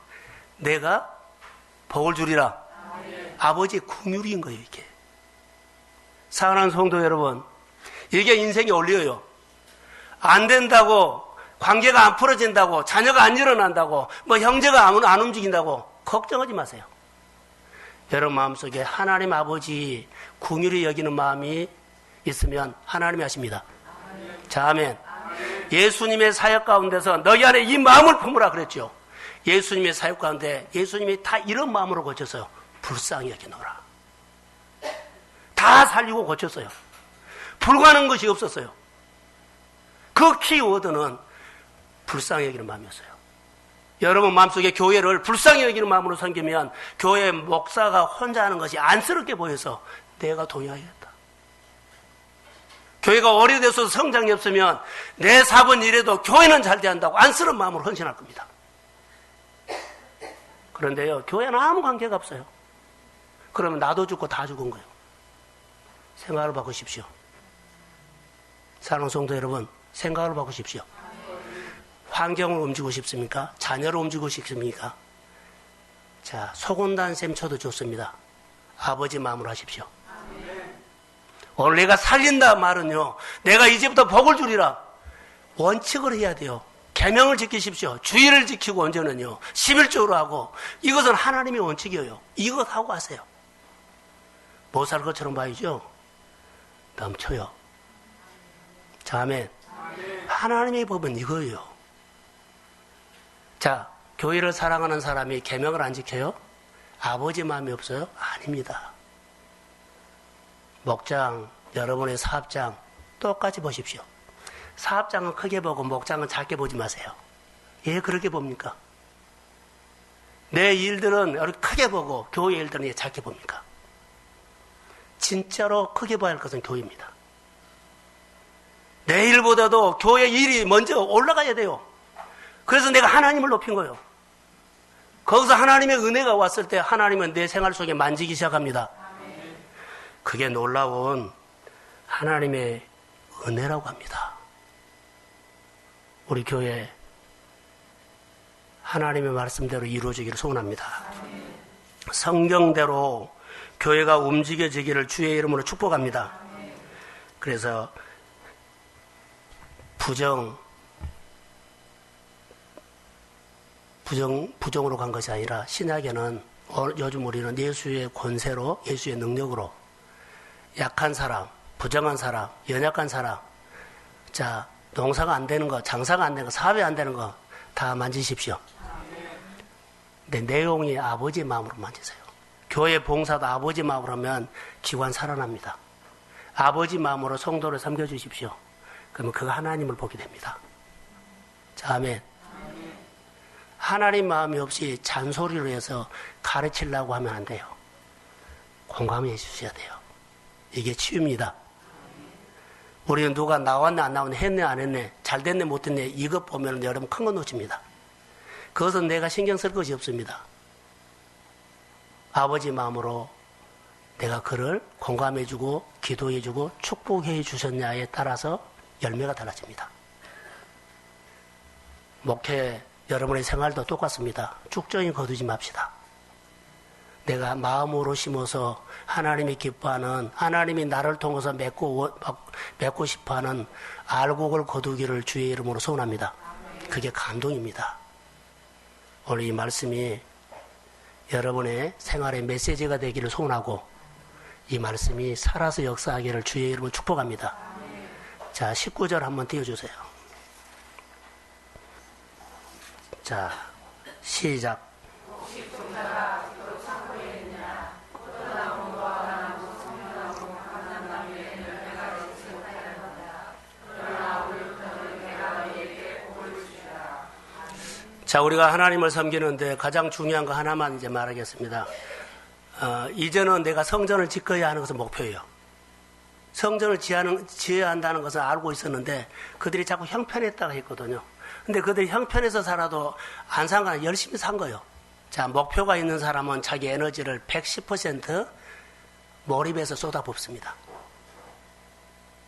내가 복을 주리라. 아버지의 긍휼인 거예요. 이게 사랑하는 성도 여러분, 이게 인생의 원리예요. 안 된다고 관계가 안 풀어진다고 자녀가 안 일어난다고 형제가 안 움직인다고 걱정하지 마세요. 여러분 마음속에 하나님 아버지 긍휼히 여기는 마음이 있으면 하나님이 하십니다. 자, 아멘. 예수님의 사역 가운데서 너희 안에 이 마음을 품으라 그랬죠. 예수님의 사역 가운데 예수님이 다 이런 마음으로 고쳤어요. 불쌍히 여기노라. 다 살리고 고쳤어요. 불가능한 것이 없었어요. 그 키워드는 불쌍히 여기는 마음이었어요. 여러분 마음속에 교회를 불쌍히 여기는 마음으로 섬기면 교회 목사가 혼자 하는 것이 안쓰럽게 보여서 내가 동의하겠다. 교회가 오래돼서 성장이 없으면 내 사번 일에도 교회는 잘 돼야 한다고 안쓰러운 마음으로 헌신할 겁니다. 그런데요, 교회는 아무 관계가 없어요. 그러면 나도 죽고 다 죽은 거예요. 생각을 바꾸십시오. 사랑하는 성도 여러분, 생각을 바꾸십시오. 환경을 옮기고 싶습니까? 자녀를 옮기고 싶습니까? 자, 속온다는 셈 쳐도 좋습니다. 아버지 마음으로 하십시오. 오늘 내가 살린다 말은요, 내가 이제부터 복을 주리라. 원칙을 해야 돼요. 계명을 지키십시오. 주의를 지키고 언제는요 11조로 하고 이것은 하나님의 원칙이에요. 이것 하고 하세요. 못 살 것처럼 봐야죠. 넘쳐요. 자, 아멘. 하나님의 법은 이거예요. 자, 교회를 사랑하는 사람이 계명을 안 지켜요? 아버지 마음이 없어요? 아닙니다. 목장, 여러분의 사업장 똑같이 보십시오. 사업장은 크게 보고 목장은 작게 보지 마세요. 왜 그렇게 봅니까? 내 일들은 크게 보고 교회 일들은 왜 작게 봅니까? 진짜로 크게 봐야 할 것은 교회입니다. 내 일보다도 교회 일이 먼저 올라가야 돼요. 그래서 내가 하나님을 높인 거예요. 거기서 하나님의 은혜가 왔을 때 하나님은 내 생활 속에 만지기 시작합니다. 그게 놀라운 하나님의 은혜라고 합니다. 우리 교회 하나님의 말씀대로 이루어지기를 소원합니다. 성경대로 교회가 움직여지기를 주의 이름으로 축복합니다. 그래서 부정으로 간 것이 아니라 신약에는 요즘 우리는 예수의 권세로, 예수의 능력으로 약한 사람, 부정한 사람, 연약한 사람, 자, 농사가 안 되는 거, 장사가 안 되는 거, 사업이 안 되는 거 다 만지십시오. 근데 내용이 아버지 마음으로 만지세요. 교회 봉사도 아버지 마음으로 하면 기관 살아납니다. 아버지 마음으로 성도를 섬겨주십시오. 그러면 그가 하나님을 보게 됩니다. 자, 아멘. 하나님 마음이 없이 잔소리로 해서 가르치려고 하면 안 돼요. 공감해 주셔야 돼요. 이게 치유입니다. 우리는 누가 나왔네 안 나왔네 했네 안 했네 잘 됐네 못 됐네 이것 보면 여러분 큰 거 놓칩니다. 그것은 내가 신경 쓸 것이 없습니다. 아버지 마음으로 내가 그를 공감해 주고 기도해 주고 축복해 주셨냐에 따라서 열매가 달라집니다. 목회 여러분의 생활도 똑같습니다. 쭉정이 거두지 맙시다. 내가 마음으로 심어서 하나님이 기뻐하는 하나님이 나를 통해서 맺고 싶어하는 알곡을 거두기를 주의 이름으로 소원합니다. 그게 감동입니다. 오늘 이 말씀이 여러분의 생활의 메시지가 되기를 소원하고 이 말씀이 살아서 역사하기를 주의 이름으로 축복합니다. 자, 19절 한번 띄워주세요. 자, 시작. 자, 우리가 하나님을 섬기는데 가장 중요한 거 하나만 이제 말하겠습니다. 이제는 내가 성전을 짓어야 하는 것은 목표예요. 성전을 지어야 한다는 것을 알고 있었는데 그들이 자꾸 형편했다고 했거든요. 근데 그들이 형편에서 살아도 안 산 건 열심히 산 거예요. 자, 목표가 있는 사람은 자기 에너지를 110% 몰입해서 쏟아붓습니다.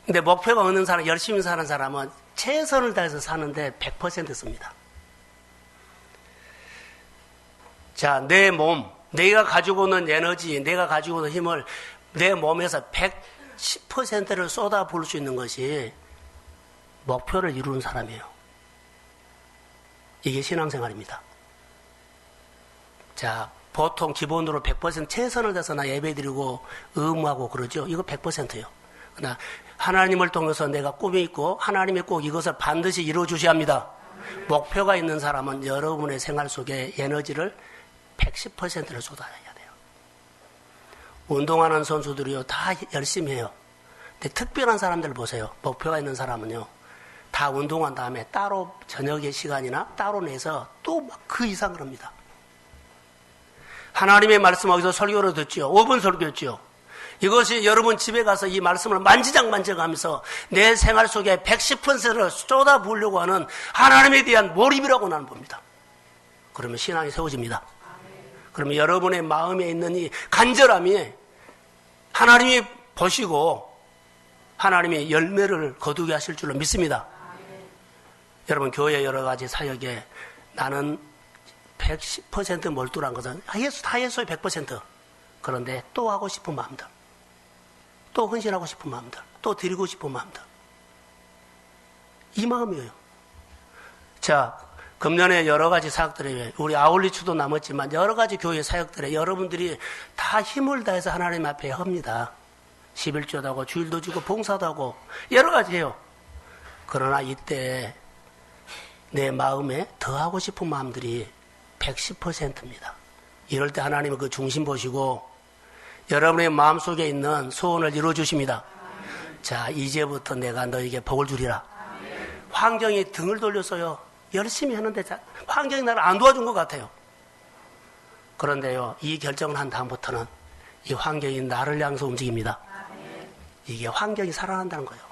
근데 목표가 없는 사람, 열심히 사는 사람은 최선을 다해서 사는데 100% 씁니다. 자, 내 몸, 내가 가지고 있는 에너지, 내가 가지고 있는 힘을 내 몸에서 110%를 쏟아부을 수 있는 것이 목표를 이루는 사람이에요. 이게 신앙생활입니다. 자, 보통 기본으로 100% 최선을 다해서 나 예배드리고 의무하고 그러죠. 이거 100%예요. 그러나 하나님을 통해서 내가 꿈이 있고 하나님이 꼭 이것을 반드시 이루어주셔야 합니다. 목표가 있는 사람은 여러분의 생활 속에 에너지를 110%를 쏟아내야 돼요. 운동하는 선수들이요, 다 열심히 해요. 근데 특별한 사람들 보세요. 목표가 있는 사람은요, 다 운동한 다음에 따로 저녁의 시간이나 따로 내서 또 그 이상을 합니다. 하나님의 말씀 어디서 설교를 듣지요? 5분 설교했지요. 이것이 여러분 집에 가서 이 말씀을 만지작만지작하면서 내 생활 속에 110%를 쏟아부으려고 하는 하나님에 대한 몰입이라고 나는 봅니다. 그러면 신앙이 세워집니다. 그러면 여러분의 마음에 있는 이 간절함이 하나님이 보시고 하나님이 열매를 거두게 하실 줄로 믿습니다. 여러분 교회 여러 가지 사역에 나는 110% 몰두한 것은 다 예수의 100%. 그런데 또 하고 싶은 마음들, 또 헌신하고 싶은 마음들, 또 드리고 싶은 마음들, 이 마음이에요. 자, 금년에 여러 가지 사역들에 우리 아울리추도 남았지만 여러 가지 교회 사역들에 여러분들이 다 힘을 다해서 하나님 앞에 합니다. 11조도 하고 주일도 주고 봉사도 하고 여러 가지 해요. 그러나 이때 내 마음에 더 하고 싶은 마음들이 110%입니다. 이럴 때 하나님은 그 중심 보시고 여러분의 마음속에 있는 소원을 이루어주십니다. 자, 이제부터 내가 너에게 복을 주리라. 환경이 등을 돌렸어요. 열심히 하는데 환경이 나를 안 도와준 것 같아요. 그런데요, 이 결정을 한 다음부터는 이 환경이 나를 향해서 움직입니다. 이게 환경이 살아난다는 거예요.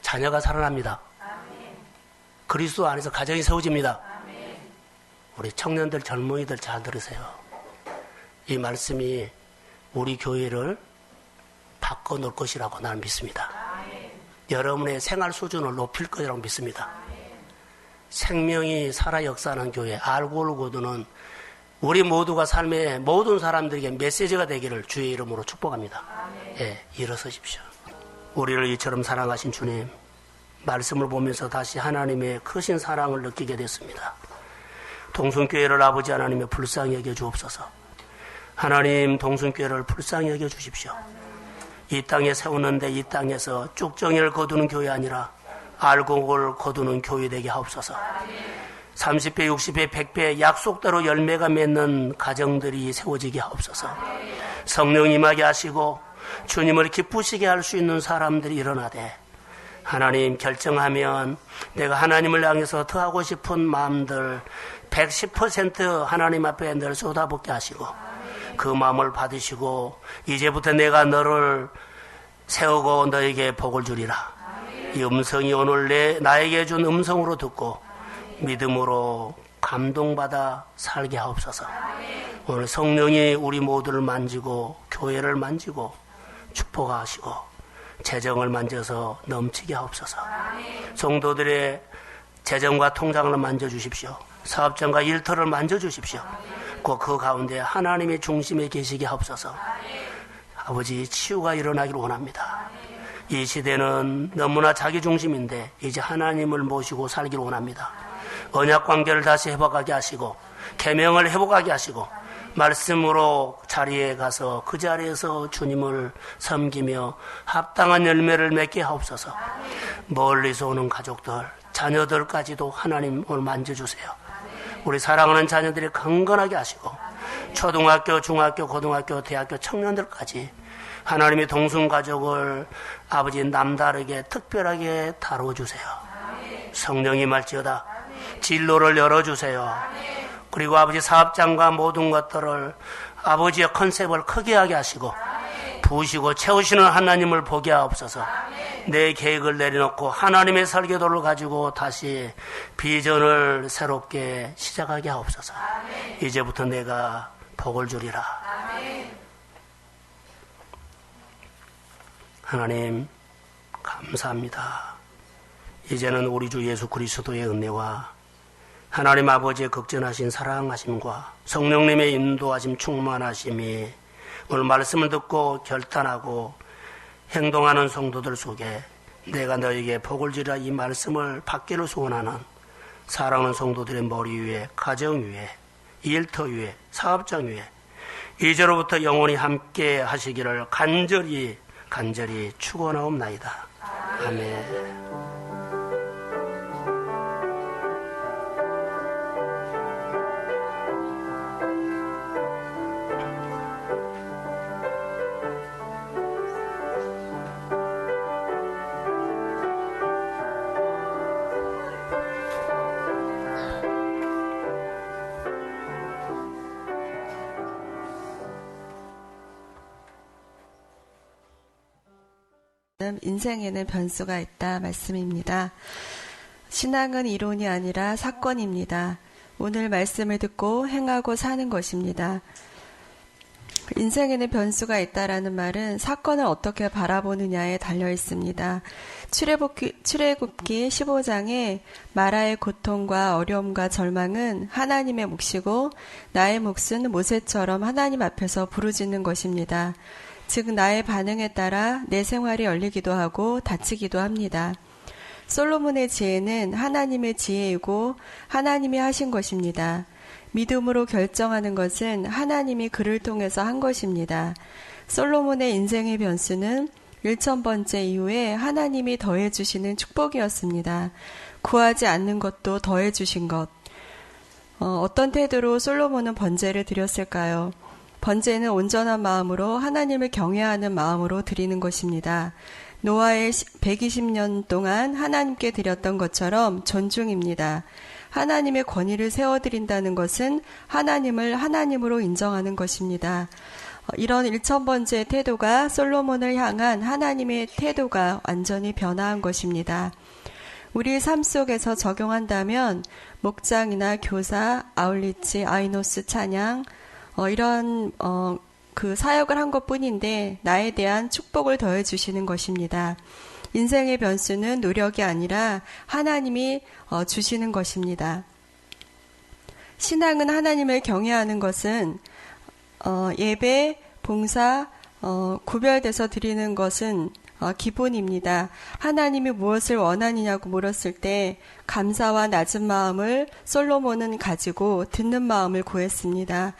자녀가 살아납니다. 그리스도 안에서 가정이 세워집니다. 우리 청년들, 젊은이들 잘 들으세요. 이 말씀이 우리 교회를 바꿔놓을 것이라고 나는 믿습니다. 여러분의 생활 수준을 높일 거라고 믿습니다. 생명이 살아 역사하는 교회, 알고를 거두는 우리 모두가 삶의 모든 사람들에게 메시지가 되기를 주의 이름으로 축복합니다. 예, 일어서십시오. 우리를 이처럼 사랑하신 주님, 말씀을 보면서 다시 하나님의 크신 사랑을 느끼게 됐습니다. 동순교회를 아버지 하나님의 불쌍히 여겨 주옵소서. 하나님, 동순교회를 불쌍히 여겨 주십시오. 이 땅에 세우는데 이 땅에서 쭉정이를 거두는 교회 아니라 알곡을 거두는 교회 되게 하옵소서. 30배, 60배, 100배 약속대로 열매가 맺는 가정들이 세워지게 하옵소서. 성령 임하게 하시고 주님을 기쁘시게 할 수 있는 사람들이 일어나되 하나님 결정하면 내가 하나님을 향해서 더 하고 싶은 마음들 110% 하나님 앞에 늘 쏟아붓게 하시고 그 마음을 받으시고 이제부터 내가 너를 세우고 너에게 복을 주리라. 이 음성이 오늘 나에게 준 음성으로 듣고 믿음으로 감동받아 살게 하옵소서. 오늘 성령이 우리 모두를 만지고 교회를 만지고 축복하시고 재정을 만져서 넘치게 하옵소서. 성도들의 재정과 통장을 만져주십시오. 사업장과 일터를 만져주십시오. 꼭 그 가운데 하나님의 중심에 계시게 하옵소서. 아버지 치유가 일어나기를 원합니다. 이 시대는 너무나 자기 중심인데 이제 하나님을 모시고 살기를 원합니다. 언약 관계를 다시 회복하게 하시고 계명을 회복하게 하시고 말씀으로 자리에 가서 그 자리에서 주님을 섬기며 합당한 열매를 맺게 하옵소서. 멀리서 오는 가족들, 자녀들까지도 하나님 오늘 만져주세요. 우리 사랑하는 자녀들이 강건하게 하시고 초등학교, 중학교, 고등학교, 대학교 청년들까지 하나님의 동성가족을 아버지 남다르게 특별하게 다뤄주세요. 성령이 말지어다 진로를 열어주세요. 그리고 아버지 사업장과 모든 것들을 아버지의 컨셉을 크게 하게 하시고 부으시고 채우시는 하나님을 보게 하옵소서. 내 계획을 내려놓고 하나님의 설계도를 가지고 다시 비전을 새롭게 시작하게 하옵소서. 이제부터 내가 복을 주리라. 하나님 감사합니다. 이제는 우리 주 예수 그리스도의 은혜와 하나님 아버지의 극진하신 사랑하심과 성령님의 인도하심 충만하심이 오늘 말씀을 듣고 결단하고 행동하는 성도들 속에 내가 너에게 복을 주리라 이 말씀을 받기를 소원하는 사랑하는 성도들의 머리 위에, 가정 위에, 일터 위에, 사업장 위에 이제로부터 영원히 함께 하시기를 간절히 축원하옵나이다. 아멘. 인생에는 변수가 있다 말씀입니다. 신앙은 이론이 아니라 사건입니다. 오늘 말씀을 듣고 행하고 사는 것입니다. 인생에는 변수가 있다라는 말은 사건을 어떻게 바라보느냐에 달려 있습니다. 출애굽기 15장에 마라의 고통과 어려움과 절망은 하나님의 몫이고 나의 몫은 모세처럼 하나님 앞에서 부르짖는 것입니다. 즉 나의 반응에 따라 내 생활이 열리기도 하고 닫히기도 합니다. 솔로몬의 지혜는 하나님의 지혜이고 하나님이 하신 것입니다. 믿음으로 결정하는 것은 하나님이 그를 통해서 한 것입니다. 솔로몬의 인생의 변수는 1000번째 이후에 하나님이 더해주시는 축복이었습니다. 구하지 않는 것도 더해주신 것. 어떤 태도로 솔로몬은 번제를 드렸을까요? 번제는 온전한 마음으로 하나님을 경외하는 마음으로 드리는 것입니다. 노아의 120년 동안 하나님께 드렸던 것처럼 존중입니다. 하나님의 권위를 세워드린다는 것은 하나님을 하나님으로 인정하는 것입니다. 이런 1000번째 태도가 솔로몬을 향한 하나님의 태도가 완전히 변화한 것입니다. 우리 삶 속에서 적용한다면 목장이나 교사, 아울리치, 아이노스 찬양 이런 그 사역을 한 것뿐인데 나에 대한 축복을 더해 주시는 것입니다. 인생의 변수는 노력이 아니라 하나님이 주시는 것입니다. 신앙은 하나님을 경외하는 것은 예배, 봉사, 구별돼서 드리는 것은 기본입니다. 하나님이 무엇을 원하느냐고 물었을 때 감사와 낮은 마음을 솔로몬은 가지고 듣는 마음을 구했습니다.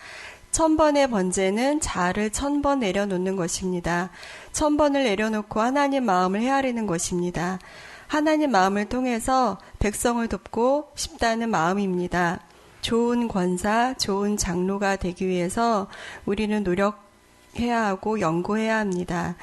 1000번의 번제는 자아를 1000번 내려놓는 것입니다. 1000번을 내려놓고 하나님 마음을 헤아리는 것입니다. 하나님 마음을 통해서 백성을 돕고 싶다는 마음입니다. 좋은 권사, 좋은 장로가 되기 위해서 우리는 노력해야 하고 연구해야 합니다.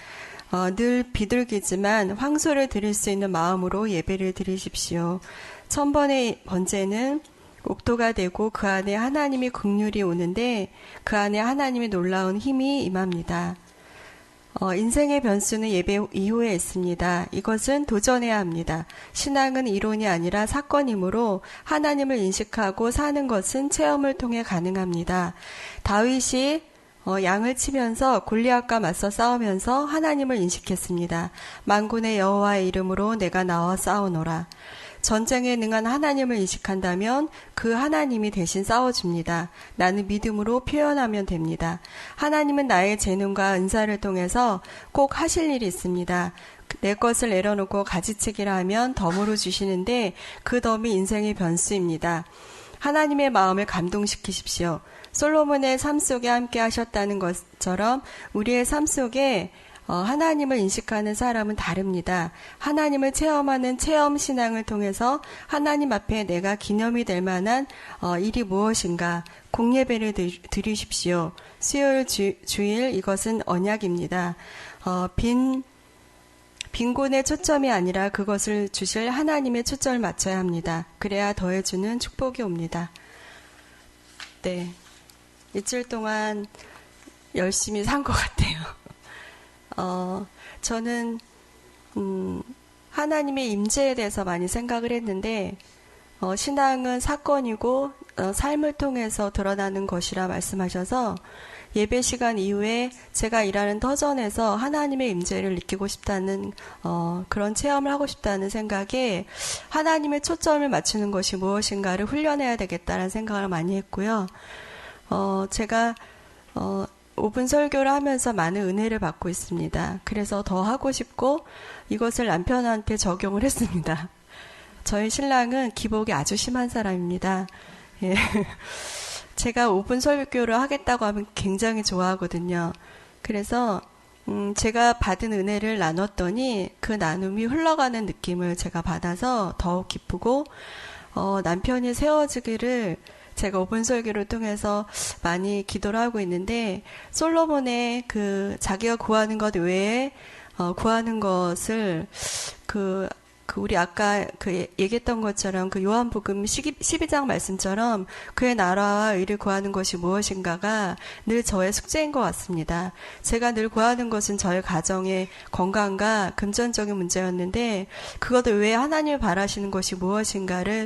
늘 비둘기지만 황소를 드릴 수 있는 마음으로 예배를 드리십시오. 1000번의 번제는 옥토가 되고 그 안에 하나님이 긍휼이 오는데 그 안에 하나님의 놀라운 힘이 임합니다. 인생의 변수는 예배 이후에 있습니다. 이것은 도전해야 합니다. 신앙은 이론이 아니라 사건이므로 하나님을 인식하고 사는 것은 체험을 통해 가능합니다. 다윗이 양을 치면서 골리앗과 맞서 싸우면서 하나님을 인식했습니다. 만군의 여호와의 이름으로 내가 나와 싸우노라. 전쟁에 능한 하나님을 인식한다면 그 하나님이 대신 싸워줍니다. 나는 믿음으로 표현하면 됩니다. 하나님은 나의 재능과 은사를 통해서 꼭 하실 일이 있습니다. 내 것을 내려놓고 가지치기라 하면 덤으로 주시는데 그 덤이 인생의 변수입니다. 하나님의 마음을 감동시키십시오. 솔로몬의 삶 속에 함께 하셨다는 것처럼 우리의 삶 속에 하나님을 인식하는 사람은 다릅니다. 하나님을 체험하는 체험 신앙을 통해서 하나님 앞에 내가 기념이 될 만한 일이 무엇인가 공예배를 드리십시오. 수요일 주일 이것은 언약입니다. 빈곤의 초점이 아니라 그것을 주실 하나님의 초점을 맞춰야 합니다. 그래야 더해주는 축복이 옵니다. 네, 일주일 동안 열심히 산 것 같아요. 저는 하나님의 임재에 대해서 많이 생각을 했는데 신앙은 사건이고 삶을 통해서 드러나는 것이라 말씀하셔서 예배 시간 이후에 제가 일하는 터전에서 하나님의 임재를 느끼고 싶다는 그런 체험을 하고 싶다는 생각에 하나님의 초점을 맞추는 것이 무엇인가를 훈련해야 되겠다는 생각을 많이 했고요. 제가 5분 설교를 하면서 많은 은혜를 받고 있습니다. 그래서 더 하고 싶고 이것을 남편한테 적용을 했습니다. 저희 신랑은 기복이 아주 심한 사람입니다. 예. 제가 5분 설교를 하겠다고 하면 굉장히 좋아하거든요. 그래서 제가 받은 은혜를 나눴더니 그 나눔이 흘러가는 느낌을 제가 받아서 더욱 기쁘고 남편이 세워지기를 제가 5분 설교를 통해서 많이 기도를 하고 있는데 솔로몬의 그 자기가 구하는 것 외에 구하는 것을 우리 아까 얘기했던 것처럼 그 요한복음 12장 말씀처럼 그의 나라와 의를 구하는 것이 무엇인가가 늘 저의 숙제인 것 같습니다. 제가 늘 구하는 것은 저의 가정의 건강과 금전적인 문제였는데 그것 외에 하나님을 바라시는 것이 무엇인가를